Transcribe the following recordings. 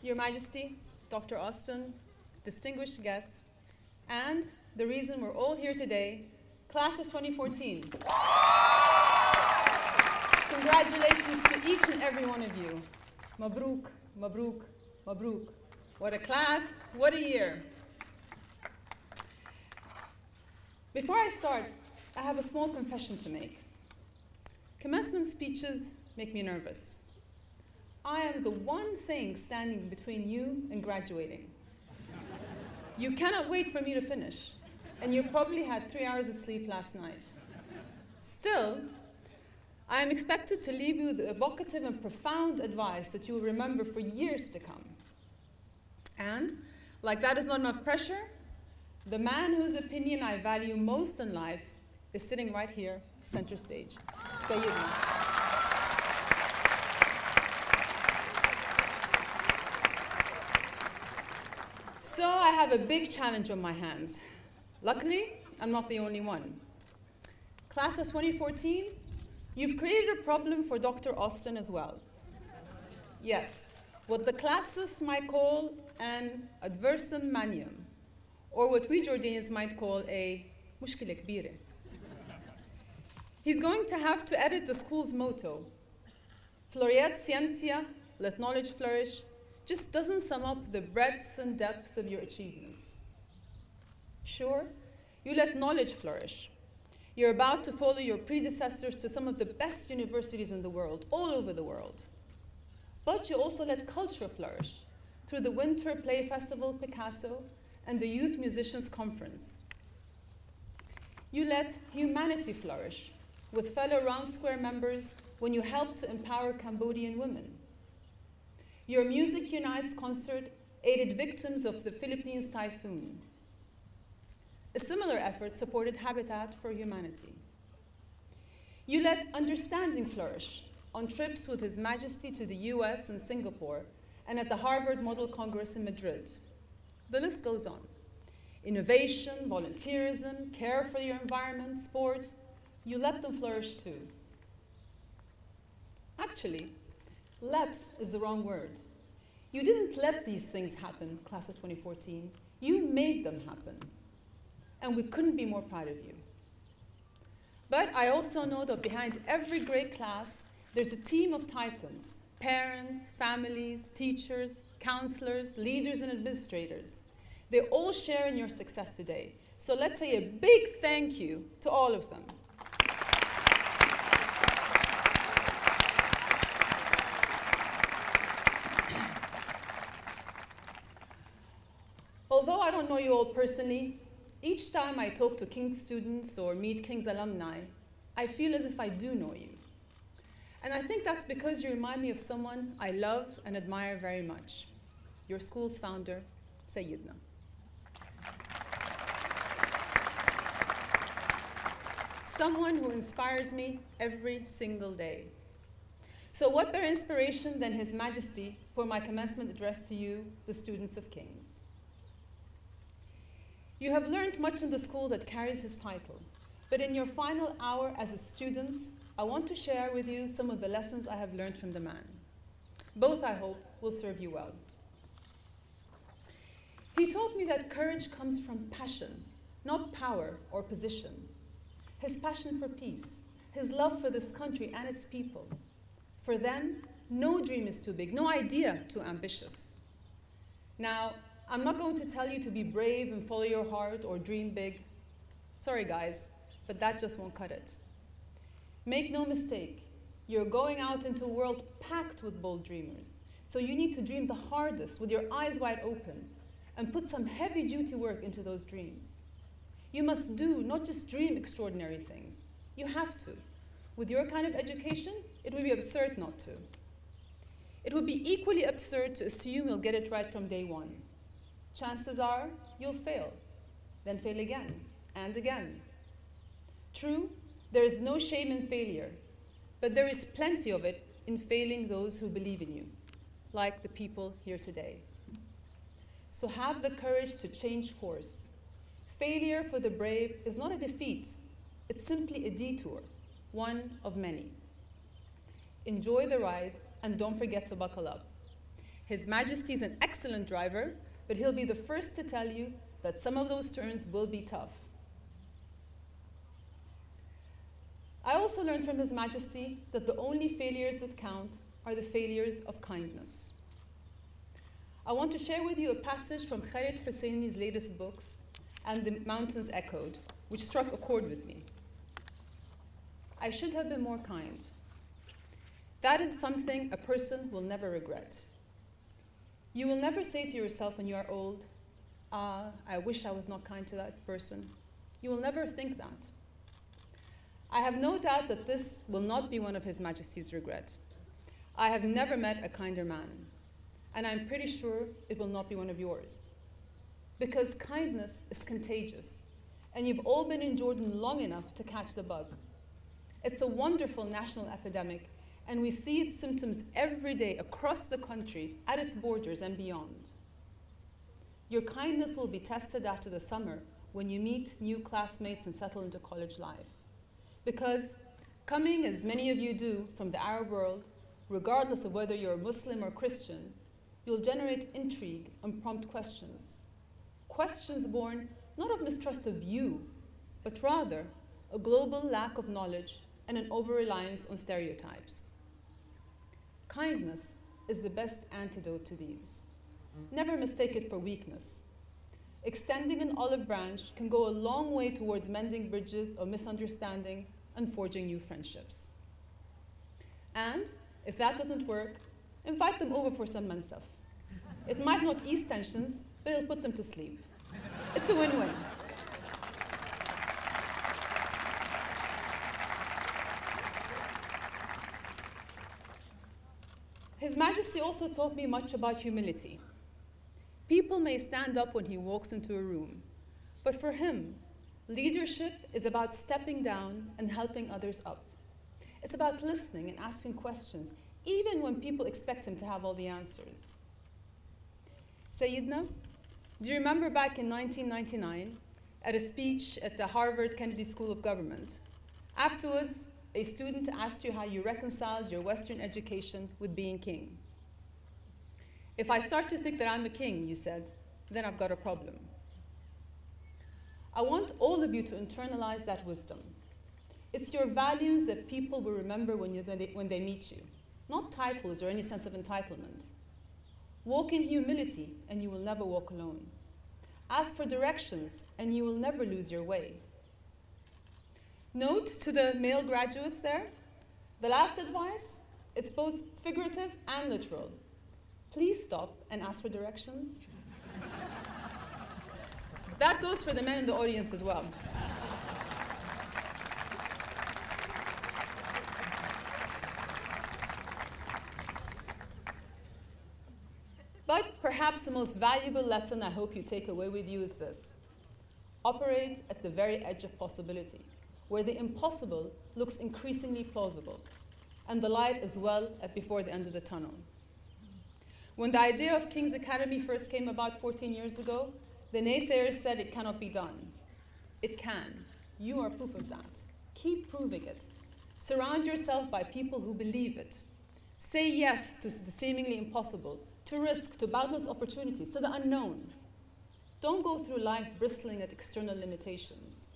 Your Majesty, Dr. Austin, distinguished guests, and the reason we're all here today, Class of 2014. Congratulations to each and every one of you. Mabruk, mabruk, mabruk. What a class, what a year. Before I start, I have a small confession to make. Commencement speeches make me nervous. I am the one thing standing between you and graduating. You cannot wait for me to finish, and you probably had 3 hours of sleep last night. Still, I am expected to leave you the evocative and profound advice that you will remember for years to come. And, like that is not enough pressure, the man whose opinion I value most in life is sitting right here, center stage. Sayyidina. So I have a big challenge on my hands. Luckily, I'm not the only one. Class of 2014, you've created a problem for Dr. Austin as well. Yes, what the classists might call an adversum manium, or what we Jordanians might call a mushkila kbira. He's going to have to edit the school's motto, Floriat Scientia, let knowledge flourish, just doesn't sum up the breadth and depth of your achievements. Sure, you let knowledge flourish. You're about to follow your predecessors to some of the best universities in the world, all over the world. But you also let culture flourish through the Winter Play Festival Picasso and the Youth Musicians Conference. You let humanity flourish with fellow Round Square members when you helped to empower Cambodian women. Your Music Unites concert aided victims of the Philippines typhoon. A similar effort supported Habitat for Humanity. You let understanding flourish on trips with His Majesty to the US and Singapore and at the Harvard Model Congress in Madrid. The list goes on. Innovation, volunteerism, care for your environment, sport, you let them flourish too. Actually, let is the wrong word. You didn't let these things happen, Class of 2014. You made them happen. And we couldn't be more proud of you. But I also know that behind every great class, there's a team of titans, parents, families, teachers, counselors, leaders, and administrators. They all share in your success today. So let's say a big thank you to all of them. Although I don't know you all personally, each time I talk to King's students or meet King's alumni, I feel as if I do know you. And I think that's because you remind me of someone I love and admire very much, your school's founder, Sayyidina. Someone who inspires me every single day. So what better inspiration than His Majesty for my commencement address to you, the students of King's. You have learned much in the school that carries his title, but in your final hour as students, I want to share with you some of the lessons I have learned from the man. Both, I hope, will serve you well. He taught me that courage comes from passion, not power or position. His passion for peace, his love for this country and its people. For them, no dream is too big, no idea too ambitious. Now, I'm not going to tell you to be brave and follow your heart or dream big. Sorry, guys, but that just won't cut it. Make no mistake, you're going out into a world packed with bold dreamers. So you need to dream the hardest with your eyes wide open and put some heavy-duty work into those dreams. You must do, not just dream extraordinary things. You have to. With your kind of education, it would be absurd not to. It would be equally absurd to assume you'll get it right from day one. Chances are you'll fail, then fail again and again. True, there is no shame in failure, but there is plenty of it in failing those who believe in you, like the people here today. So have the courage to change course. Failure for the brave is not a defeat, it's simply a detour, one of many. Enjoy the ride and don't forget to buckle up. His Majesty is an excellent driver, but he'll be the first to tell you that some of those turns will be tough. I also learned from His Majesty that the only failures that count are the failures of kindness. I want to share with you a passage from Khalid Hosseini's latest books, And the Mountains Echoed, which struck a chord with me. I should have been more kind. That is something a person will never regret. You will never say to yourself when you are old, I wish I was not kind to that person. You will never think that. I have no doubt that this will not be one of His Majesty's regret. I have never met a kinder man, and I'm pretty sure it will not be one of yours. Because kindness is contagious, and you've all been in Jordan long enough to catch the bug. It's a wonderful national epidemic, and we see its symptoms every day across the country, at its borders and beyond. Your kindness will be tested after the summer when you meet new classmates and settle into college life. Because coming, as many of you do, from the Arab world, regardless of whether you're Muslim or Christian, you'll generate intrigue and prompt questions. Questions born not of mistrust of you, but rather a global lack of knowledge and an over-reliance on stereotypes. Kindness is the best antidote to these. Never mistake it for weakness. Extending an olive branch can go a long way towards mending bridges of misunderstanding and forging new friendships. And if that doesn't work, invite them over for some mansaf. It might not ease tensions, but it'll put them to sleep. It's a win-win. His Majesty also taught me much about humility. People may stand up when he walks into a room, but for him, leadership is about stepping down and helping others up. It's about listening and asking questions, even when people expect him to have all the answers. Sayyidina, do you remember back in 1999 at a speech at the Harvard Kennedy School of Government? Afterwards, a student asked you how you reconciled your Western education with being king. If I start to think that I'm a king, you said, then I've got a problem. I want all of you to internalize that wisdom. It's your values that people will remember when they meet you, not titles or any sense of entitlement. Walk in humility, and you will never walk alone. Ask for directions, and you will never lose your way. Note to the male graduates there, the last advice, it's both figurative and literal. Please stop and ask for directions. That goes for the men in the audience as well. But perhaps the most valuable lesson I hope you take away with you is this. Operate at the very edge of possibility, where the impossible looks increasingly plausible, and the light is well before the end of the tunnel. When the idea of King's Academy first came about 14 years ago, the naysayers said it cannot be done. It can. You are proof of that. Keep proving it. Surround yourself by people who believe it. Say yes to the seemingly impossible, to risk, to boundless opportunities, to the unknown. Don't go through life bristling at external limitations.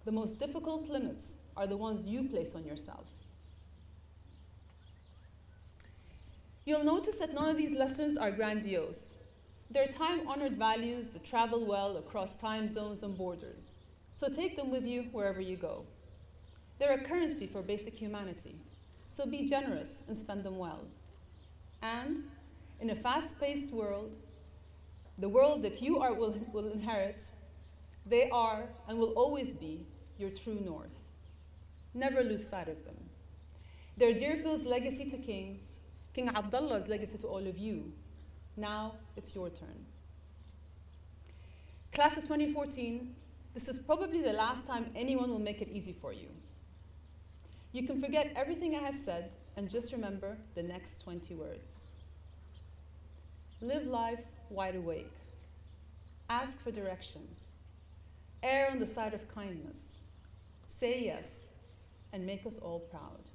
The most difficult limits are the ones you place on yourself. You'll notice that none of these lessons are grandiose. They're time-honored values that travel well across time zones and borders. So take them with you wherever you go. They're a currency for basic humanity. So be generous and spend them well. And in a fast-paced world, the world that you will inherit, they are and will always be your true north. Never lose sight of them. They're Deerfield's legacy to kings, King Abdullah's legacy to all of you. Now it's your turn. Class of 2014, this is probably the last time anyone will make it easy for you. You can forget everything I have said and just remember the next 20 words. Live life wide awake. Ask for directions. Err on the side of kindness. Say yes, and make us all proud.